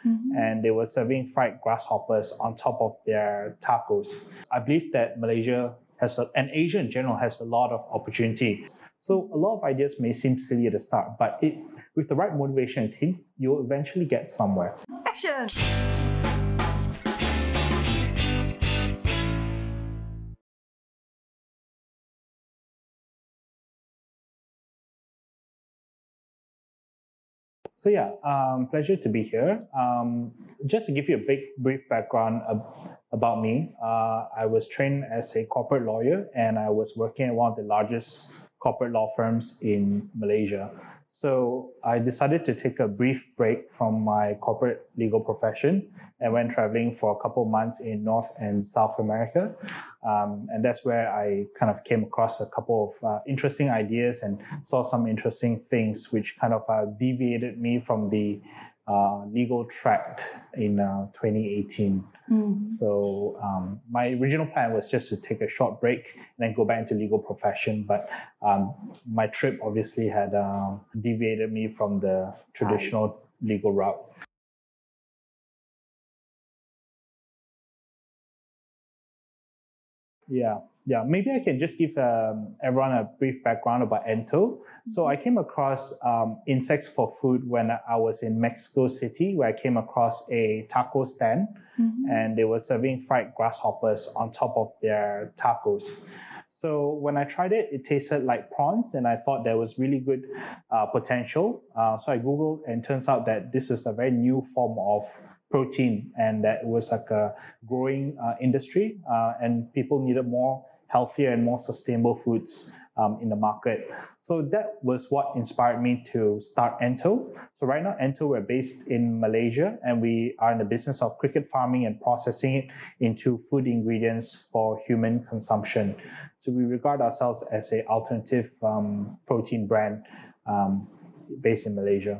and they were serving fried grasshoppers on top of their tacos. I believe that Malaysia and Asia in general has a lot of opportunity. So a lot of ideas may seem silly at the start, but with the right motivation and team, you'll eventually get somewhere. Action! So yeah, pleasure to be here. Just to give you a brief background about me, I was trained as a corporate lawyer and I was working at one of the largest corporate law firms in Malaysia. So I decided to take a brief break from my corporate legal profession and went traveling for a couple of months in North and South America. And that's where I kind of came across a couple of interesting ideas and saw some interesting things which kind of deviated me from the legal track in 2018. So my original plan was just to take a short break and then go back into legal profession. But my trip obviously had deviated me from the traditional legal route. Yeah. Maybe I can just give everyone a brief background about Anto. So I came across insects for food when I was in Mexico City, where I came across a taco stand, and they were serving fried grasshoppers on top of their tacos. So when I tried it, it tasted like prawns, and I thought there was really good potential. So I Googled, and it turns out that this was a very new form of protein, and that it was like a growing industry, and people needed more healthier and more sustainable foods in the market. So that was what inspired me to start Anto. So right now, Anto, we're based in Malaysia, and we are in the business of cricket farming and processing it into food ingredients for human consumption. So we regard ourselves as an alternative protein brand based in Malaysia.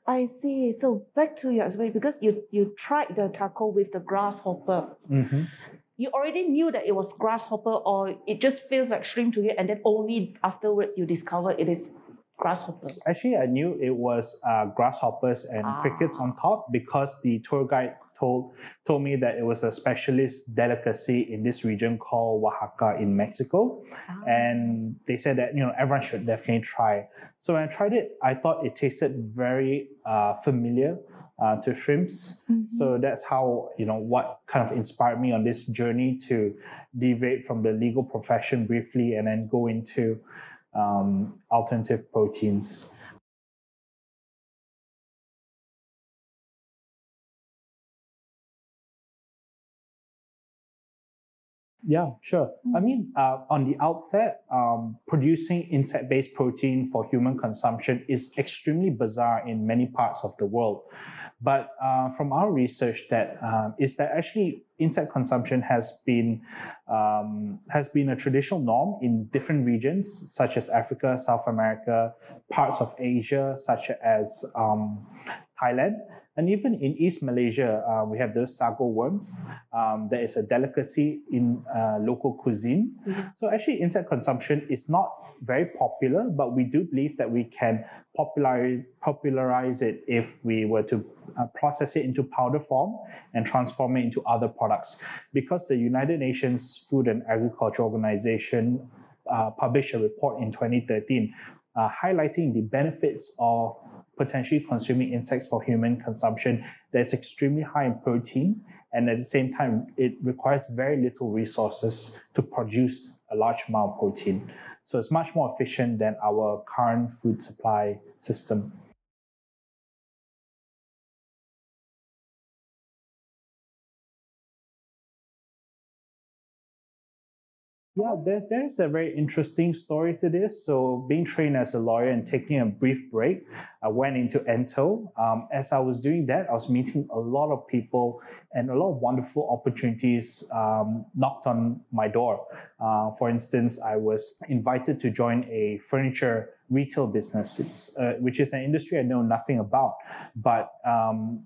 I see. So back to your experience, because you tried the taco with the grasshopper. You already knew that it was grasshopper, or it just feels like shrimp to you, and then only afterwards you discover it is grasshopper? Actually, I knew it was grasshoppers and crickets on top because the tour guide told me that it was a specialist delicacy in this region called Oaxaca in Mexico. And they said that everyone should definitely try. So when I tried it, I thought it tasted very familiar to shrimps. So that's how, what kind of inspired me on this journey to deviate from the legal profession briefly and then go into alternative proteins. Yeah, sure. I mean, on the outset, producing insect-based protein for human consumption is extremely bizarre in many parts of the world. But from our research, is that actually insect consumption has been a traditional norm in different regions, such as Africa, South America, parts of Asia, such as Thailand. And even in East Malaysia, we have those sago worms. That is a delicacy in local cuisine. So actually, insect consumption is not very popular, but we do believe that we can popularize it if we were to process it into powder form and transform it into other products. Because the United Nations Food and Agriculture Organization published a report in 2013 highlighting the benefits of potentially consuming insects for human consumption that's extremely high in protein, and at the same time, it requires very little resources to produce a large amount of protein. So it's much more efficient than our current food supply system. Yeah, there's a very interesting story to this. So being trained as a lawyer and taking a brief break, I went into Ento. As I was doing that, I was meeting a lot of people and a lot of wonderful opportunities knocked on my door. For instance, I was invited to join a furniture retail business, which is an industry I know nothing about. But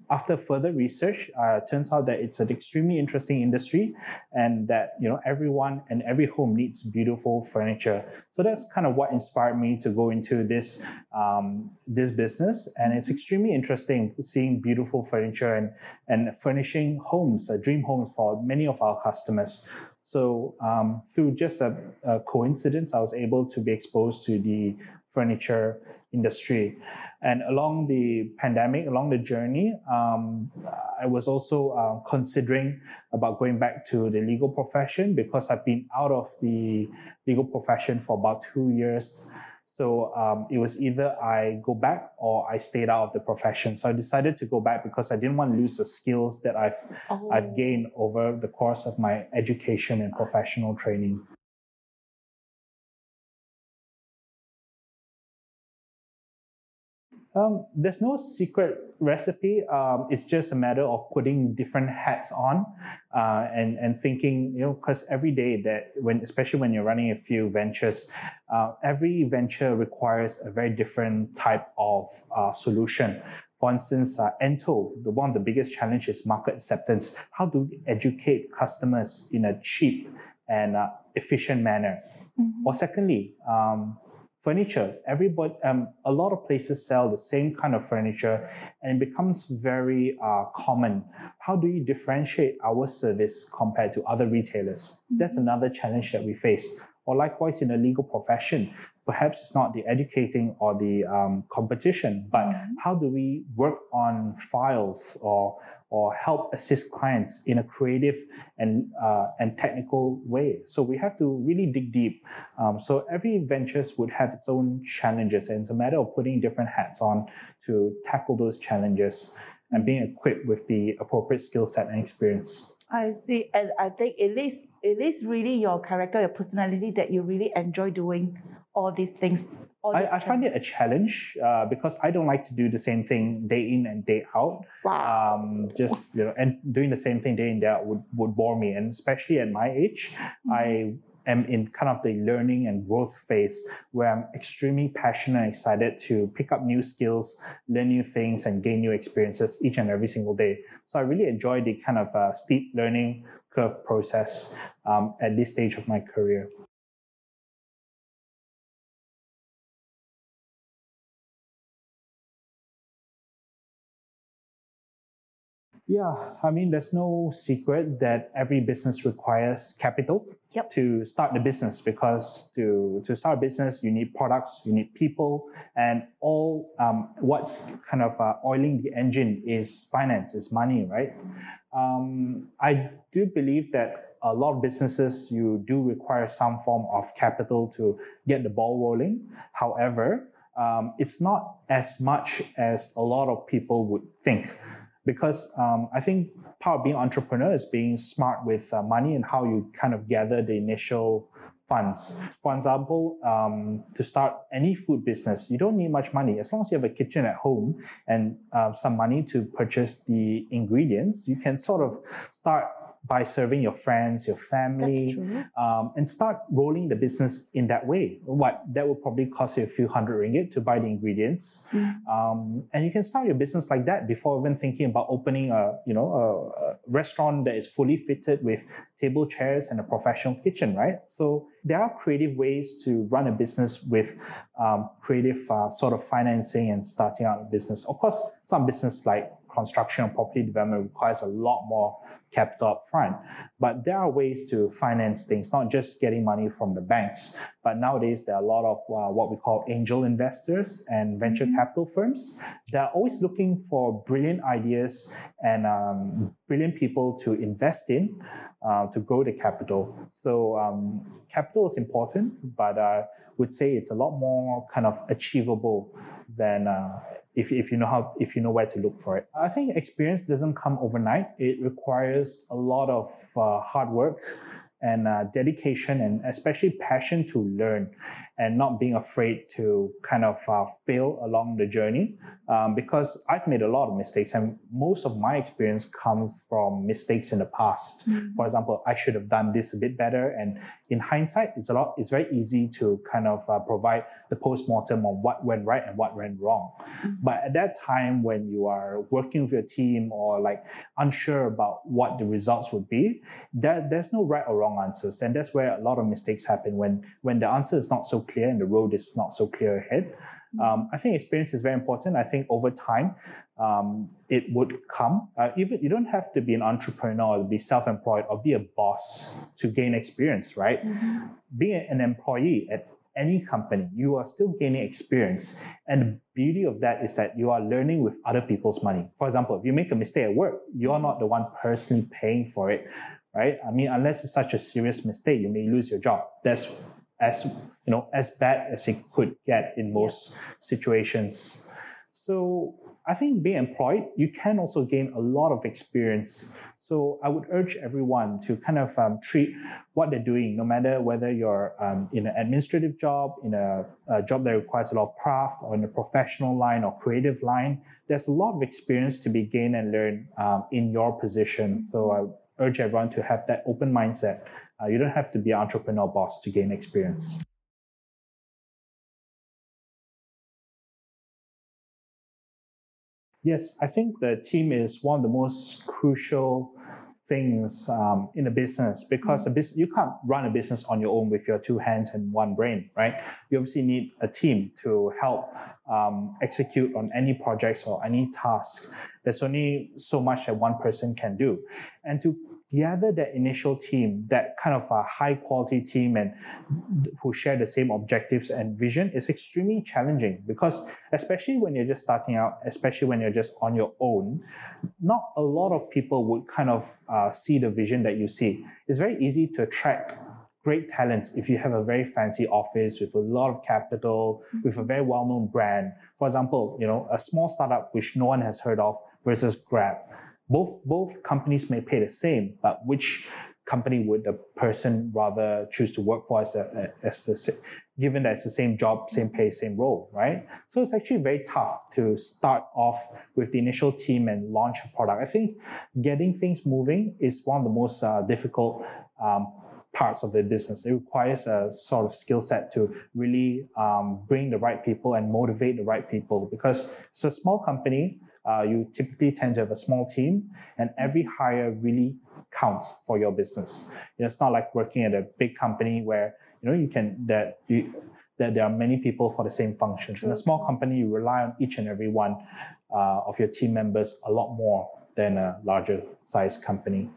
after further research, turns out that it's an extremely interesting industry, and that everyone and every home needs beautiful furniture. So that's kind of what inspired me to go into this business, and it's extremely interesting seeing beautiful furniture and furnishing homes, dream homes for many of our customers. So through just a coincidence, I was able to be exposed to the furniture industry. And along the pandemic, along the journey, I was also considering about going back to the legal profession, because I've been out of the legal profession for about 2 years. So it was either I go back or I stayed out of the profession. So I decided to go back because I didn't want to lose the skills that I've gained over the course of my education and professional training. There's no secret recipe. It's just a matter of putting different hats on and thinking, because every day especially when you're running a few ventures, every venture requires a very different type of solution. For instance, Anto, one of the biggest challenges is market acceptance. How do we educate customers in a cheap and efficient manner? Mm-hmm. Or secondly, furniture. A lot of places sell the same kind of furniture, and it becomes very common. How do you differentiate our service compared to other retailers? That's another challenge that we face. Or likewise in the legal profession, perhaps it's not the educating or the competition, but how do we work on files or help assist clients in a creative and technical way? So we have to really dig deep. So every venture would have its own challenges, and it's a matter of putting different hats on to tackle those challenges and being equipped with the appropriate skill set and experience. I see, and I think it is really your character, your personality, that you really enjoy doing all these things. I find it a challenge because I don't like to do the same thing day in and day out. Wow. And doing the same thing day in day out would bore me, and especially at my age, I am in kind of the learning and growth phase where I'm extremely passionate and excited to pick up new skills, learn new things, and gain new experiences each and every single day. So I really enjoy the kind of steep learning curve process at this stage of my career. Yeah, I mean, there's no secret that every business requires capital to start the business, because to start a business, you need products, you need people, and all what's kind of oiling the engine is finance, is money, right? I do believe that a lot of businesses, you do require some form of capital to get the ball rolling. However, it's not as much as a lot of people would think. Because I think part of being an entrepreneur is being smart with money and how you kind of gather the initial funds. For example, to start any food business, you don't need much money. As long as you have a kitchen at home and some money to purchase the ingredients, you can sort of start by serving your friends, your family, and start rolling the business in that way. That would probably cost you a few $100 to buy the ingredients, and you can start your business like that before even thinking about opening a restaurant that is fully fitted with table, chairs, and a professional kitchen, right? So there are creative ways to run a business with creative sort of financing and starting out a business. Of course, some business like construction or property development requires a lot more capital up front. But there are ways to finance things, not just getting money from the banks. But nowadays, there are a lot of what we call angel investors and venture capital firms. They're always looking for brilliant ideas and brilliant people to invest in to grow the capital. So capital is important, but I would say it's a lot more kind of achievable than if you know where to look for it. I think experience doesn't come overnight. It requires a lot of hard work and dedication, and especially passion to learn, and not being afraid to kind of fail along the journey. Because I've made a lot of mistakes, and most of my experience comes from mistakes in the past. For example, I should have done this a bit better, and in hindsight, it's very easy to kind of provide the post-mortem on what went right and what went wrong. But at that time, when you are working with your team or like unsure about what the results would be, there's no right or wrong answers, and that's where a lot of mistakes happen when the answer is not so clear and the road is not so clear ahead. I think experience is very important. I think over time, it would come. Even you don't have to be an entrepreneur or be self-employed or be a boss to gain experience, right? Being an employee at any company, you are still gaining experience. And the beauty of that is that you are learning with other people's money. For example, if you make a mistake at work, you're not the one personally paying for it, right? I mean, unless it's such a serious mistake, you may lose your job. That's as bad as it could get in most situations. So I think being employed, you can also gain a lot of experience. So I would urge everyone to kind of treat what they're doing, no matter whether you're in an administrative job, in a job that requires a lot of craft, or in a professional line or creative line. There's a lot of experience to be gained and learned in your position. So I urge everyone to have that open mindset. You don't have to be an entrepreneur boss to gain experience. Yes, I think the team is one of the most crucial things in a business, because you can't run a business on your own with your two hands and one brain, right? You obviously need a team to help execute on any projects or any task. There's only so much that one person can do. And to gather that initial team, that kind of a high quality team and who share the same objectives and vision, is extremely challenging, because especially when you're just starting out, especially when you're just on your own, not a lot of people would kind of see the vision that you see. It's very easy to attract great talents if you have a very fancy office with a lot of capital, with a very well-known brand. For example, a small startup which no one has heard of versus Grab. Both companies may pay the same, but which company would the person rather choose to work for given that it's the same job, same pay, same role, right? So it's actually very tough to start off with the initial team and launch a product. I think getting things moving is one of the most difficult parts of the business. It requires a sort of skill set to really bring the right people and motivate the right people, because it's a small company. You typically tend to have a small team, and every hire really counts for your business. It's not like working at a big company where that there are many people for the same functions. In a small company, you rely on each and every one of your team members a lot more than a larger size company.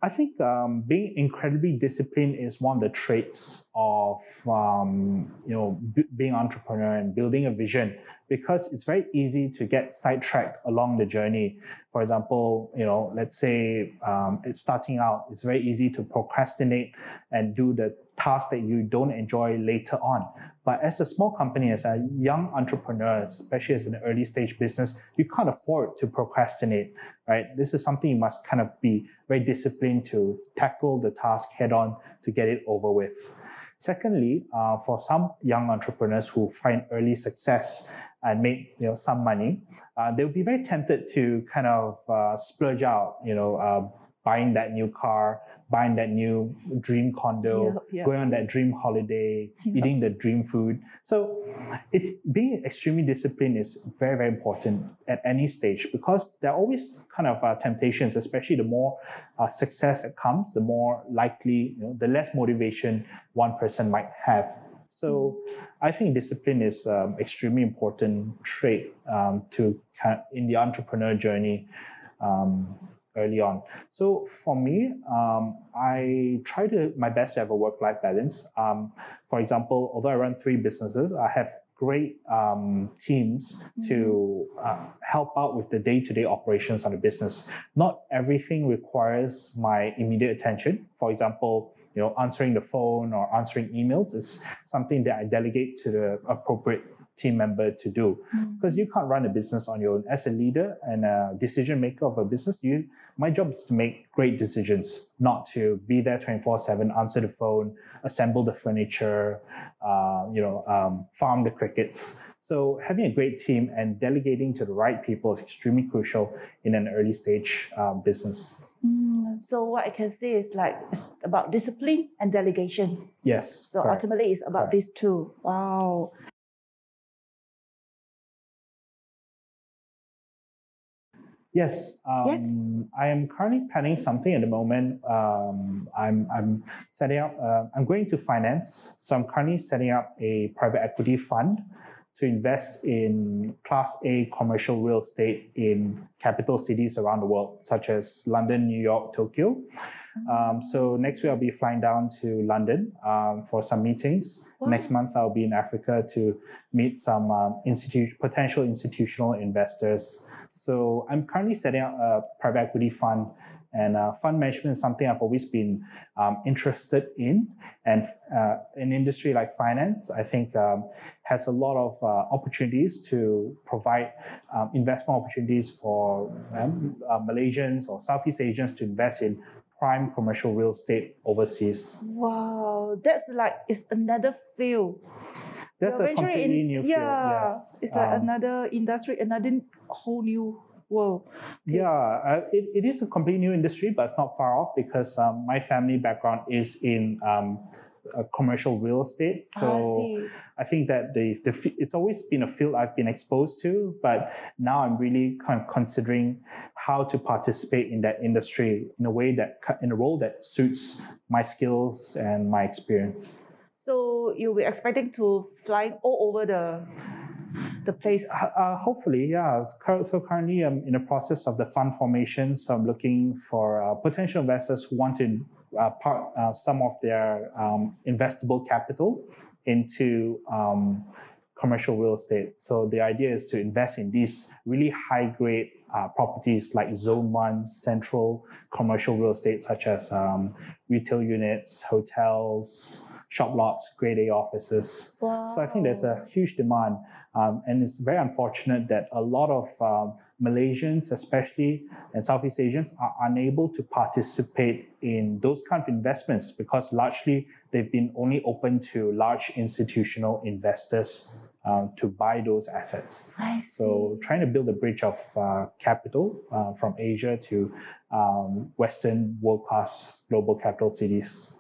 I think being incredibly disciplined is one of the traits of being an entrepreneur and building a vision, because it's very easy to get sidetracked along the journey. For example, let's say it's starting out, it's very easy to procrastinate and do the task that you don't enjoy later on. But as a small company, as a young entrepreneur, especially as an early stage business, you can't afford to procrastinate, right? This is something you must kind of be very disciplined to tackle the task head on to get it over with. Secondly, for some young entrepreneurs who find early success and make some money, they'll be very tempted to kind of splurge out, buying that new car, buying that new dream condo, going on that dream holiday, eating the dream food. So it's being extremely disciplined is very, very important at any stage, because there are always kind of temptations, especially the more success that comes, the more likely, the less motivation one person might have. So I think discipline is extremely important trait in the entrepreneur journey early on. So for me, I try my best to have a work-life balance. For example, although I run 3 businesses, I have great teams to help out with the day-to-day operations of the business. Not everything requires my immediate attention. For example, answering the phone or answering emails is something that I delegate to the appropriate team member to do, because you can't run a business on your own. As a leader and a decision maker of a business, my job is to make great decisions, not to be there 24/7, answer the phone, assemble the furniture, farm the crickets. So having a great team and delegating to the right people is extremely crucial in an early stage business. So what I can say is it's about discipline and delegation. Yes. So correct. ultimately it's about these two. Wow. Yes. Yes. I am currently planning something at the moment. I'm setting up. I'm going to finance, so I'm currently setting up a private equity fund to invest in Class A commercial real estate in capital cities around the world, such as London, New York, Tokyo. So next week I'll be flying down to London for some meetings. Wow. Next month I'll be in Africa to meet some potential institutional investors. So I'm currently setting up a private equity fund, and fund management is something I've always been interested in. And an industry like finance, I think, has a lot of opportunities to provide investment opportunities for Malaysians or Southeast Asians to invest in prime commercial real estate overseas. Wow, that's it's another field. That's a completely new field. Yes. It's another industry, another whole new world. Okay. Yeah, it is a completely new industry, but it's not far off because my family background is in commercial real estate. So I think that it's always been a field I've been exposed to, but now I'm really kind of considering how to participate in that industry in a role that suits my skills and my experience. So you'll be expecting to fly all over the place? Hopefully, yeah. So currently I'm in the process of the fund formation. So I'm looking for potential investors who want to park some of their investable capital into commercial real estate. So the idea is to invest in these really high-grade properties like Zone 1, central commercial real estate, such as retail units, hotels, shop lots, grade A offices. Wow. So I think there's a huge demand. And it's very unfortunate that a lot of Malaysians, especially, and Southeast Asians are unable to participate in those kind of investments because largely they've been only open to large institutional investors to buy those assets. So trying to build a bridge of capital from Asia to Western world-class global capital cities.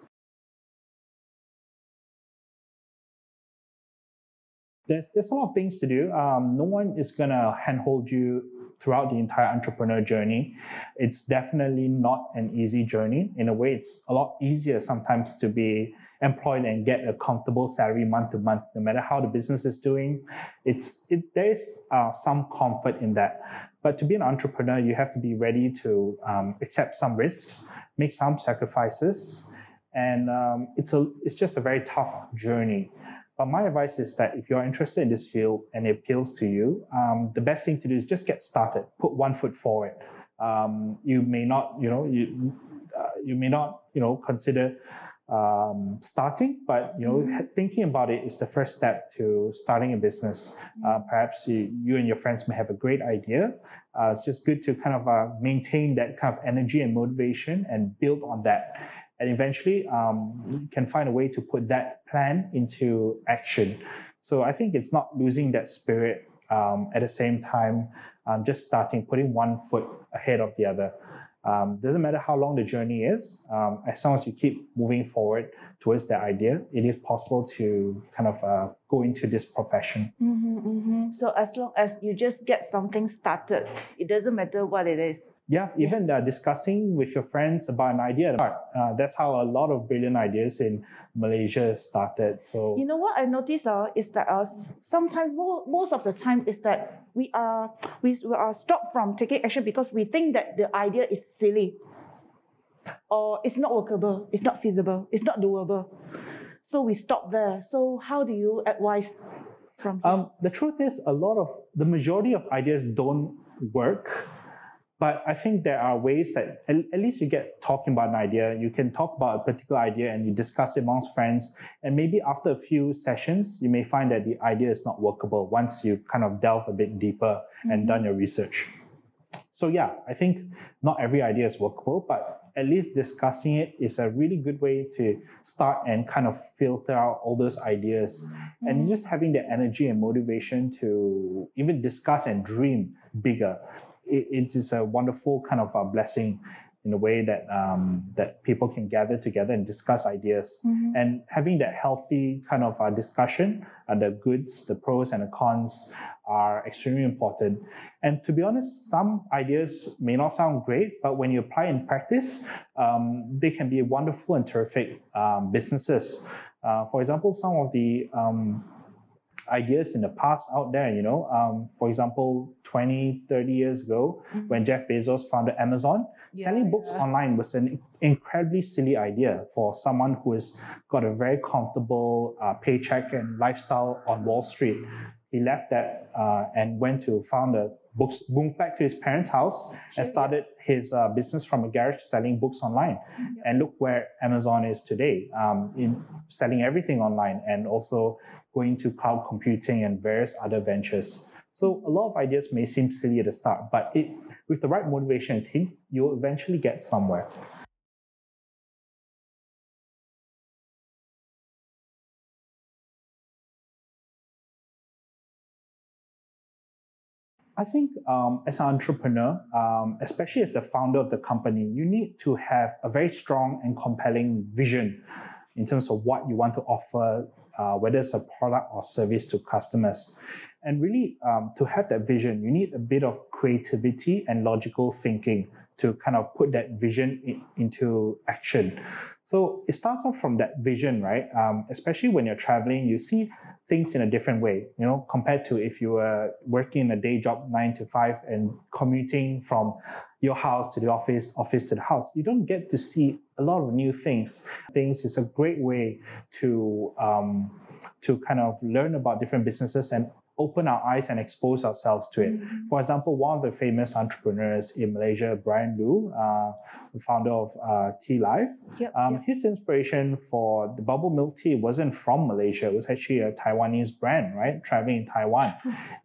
There's a lot of things to do. No one is going to handhold you throughout the entire entrepreneur journey. It's definitely not an easy journey. In a way, it's a lot easier sometimes to be employed and get a comfortable salary month to month, no matter how the business is doing. There is some comfort in that. But to be an entrepreneur, you have to be ready to accept some risks, make some sacrifices, and it's just a very tough journey. But my advice is that if you're interested in this field and it appeals to you, the best thing to do is just get started. Put one foot forward. You may not, consider starting, but thinking about it is the first step to starting a business. Perhaps you and your friends may have a great idea. It's just good to kind of maintain that kind of energy and motivation and build on that. And eventually, you can find a way to put that plan into action. So I think it's not losing that spirit at the same time, just putting one foot ahead of the other. Doesn't matter how long the journey is, as long as you keep moving forward towards that idea, it is possible to kind of go into this profession. So as long as you just get something started, it doesn't matter what it is. Yeah, even discussing with your friends about an idea. That's how a lot of brilliant ideas in Malaysia started. So you know what I noticed is that sometimes most of the time is that we are stopped from taking action because we think that the idea is silly, or it's not workable, it's not feasible, it's not doable. So we stop there. So how do you advise from here? The truth is, the majority of ideas don't work. But I think there are ways that at least you get talking about an idea. You can talk about a particular idea and you discuss it amongst friends. And maybe after a few sessions, you may find that the idea is not workable once you kind of delve a bit deeper and done your research. So yeah, I think not every idea is workable, but at least discussing it is a really good way to start and kind of filter out all those ideas. And just having the energy and motivation to even discuss and dream bigger. It is a wonderful kind of a blessing in a way that that people can gather together and discuss ideas. And having that healthy kind of discussion, the goods, the pros and the cons are extremely important. And to be honest, some ideas may not sound great, but when you apply in practice, they can be wonderful and terrific businesses. For example, some of the ideas in the past out there, for example, 20, 30 years ago, when Jeff Bezos founded Amazon, selling books online was an incredibly silly idea for someone who has got a very comfortable paycheck and lifestyle on Wall Street. He left that and went to found a books, moved back to his parents' house and started his business from a garage selling books online. And look where Amazon is today, in selling everything online and also going to cloud computing and various other ventures. So a lot of ideas may seem silly at the start, but with the right motivation and team, you'll eventually get somewhere. I think as an entrepreneur, especially as the founder of the company, you need to have a very strong and compelling vision in terms of what you want to offer, whether it's a product or service to customers. And really, to have that vision, you need a bit of creativity and logical thinking to kind of put that vision into action. So it starts off from that vision, right? Especially when you're traveling, you see things in a different way, compared to if you were working in a day job 9 to 5 and commuting from your house to the office to the house. You don't get to see a lot of new things. It's a great way to kind of learn about different businesses and open our eyes and expose ourselves to it. For example, one of the famous entrepreneurs in Malaysia, Brian Lu, the founder of Tea Life, his inspiration for the bubble milk tea wasn't from Malaysia. It was actually a Taiwanese brand, right? Traveling in Taiwan.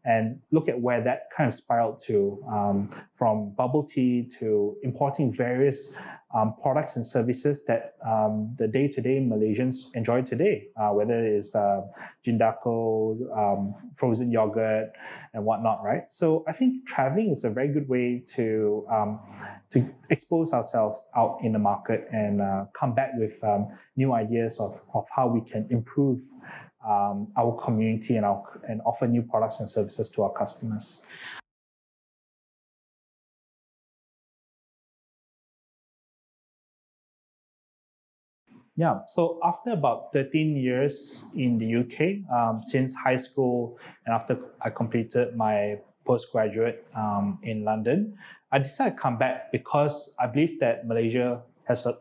And look at where that kind of spiraled to, from bubble tea to importing various products and services that the day-to-day Malaysians enjoy today, whether it's Jindako, frozen yogurt, and whatnot, right? So I think traveling is a very good way to expose ourselves out in the market and come back with new ideas of how we can improve our community and offer new products and services to our customers. Yeah, so after about 13 years in the UK, since high school and after I completed my postgraduate in London, I decided to come back because I believe that Malaysia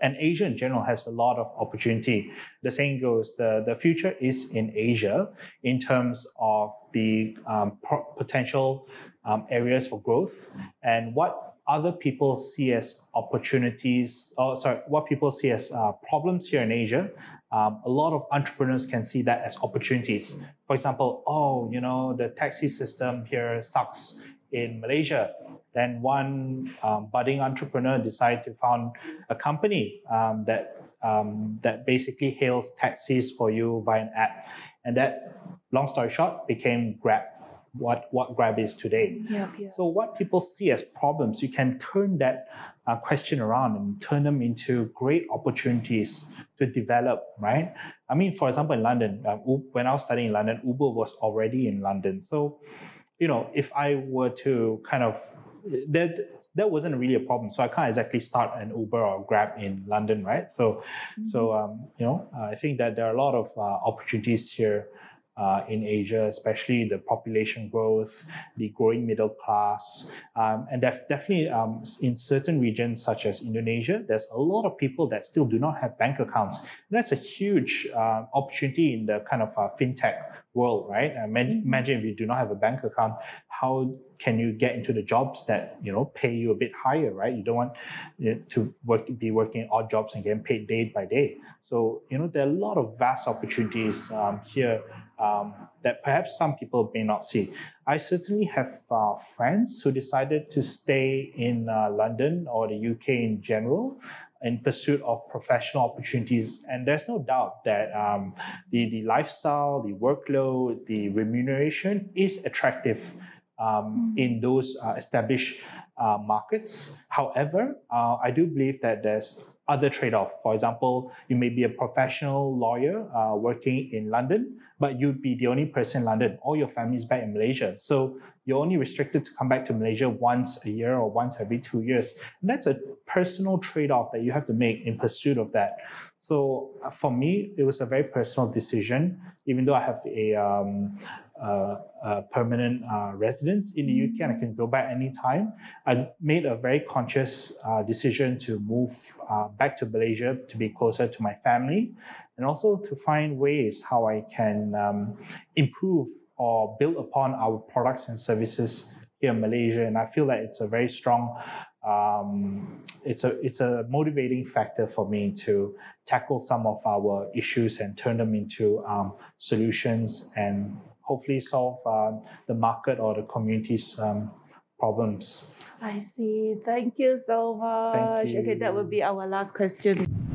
and Asia in general has a lot of opportunity. The saying goes, the future is in Asia in terms of the potential areas for growth and what other people see as opportunities, what people see as problems here in Asia. A lot of entrepreneurs can see that as opportunities. For example, the taxi system here sucks in Malaysia. Then one budding entrepreneur decided to found a company that basically hails taxis for you via an app. And that, long story short, became Grab. What Grab is today. So what people see as problems, you can turn that question around and turn them into great opportunities to develop, right? I mean, for example, in London, when I was studying in London, Uber was already in London. So, if I were to kind of, that wasn't really a problem. So I can't exactly start an Uber or Grab in London, right? So I think that there are a lot of opportunities here in Asia, especially the population growth, the growing middle class, and definitely in certain regions such as Indonesia, there's a lot of people that still do not have bank accounts. That's a huge opportunity in the kind of fintech world, right? Imagine if you do not have a bank account, how can you get into the jobs that pay you a bit higher, right? You don't want to be working odd jobs and getting paid day by day. So there are a lot of vast opportunities here that perhaps some people may not see. I certainly have friends who decided to stay in London or the UK in general in pursuit of professional opportunities. And there's no doubt that the lifestyle, the workload, the remuneration is attractive in those established markets. However, I do believe that there's other trade-off. For example, you may be a professional lawyer working in London, but you'd be the only person in London. All your family's back in Malaysia. So you're only restricted to come back to Malaysia once a year or once every 2 years. And that's a personal trade-off that you have to make in pursuit of that. So for me, it was a very personal decision, even though I have a permanent residence in the UK and I can go back anytime. I made a very conscious decision to move back to Malaysia to be closer to my family and also to find ways how I can improve or build upon our products and services here in Malaysia. And I feel like it's a very strong, it's a motivating factor for me to tackle some of our issues and turn them into solutions and hopefully solve the market or the community's problems. I see. Thank you so much. Thank you. Okay, that will be our last question.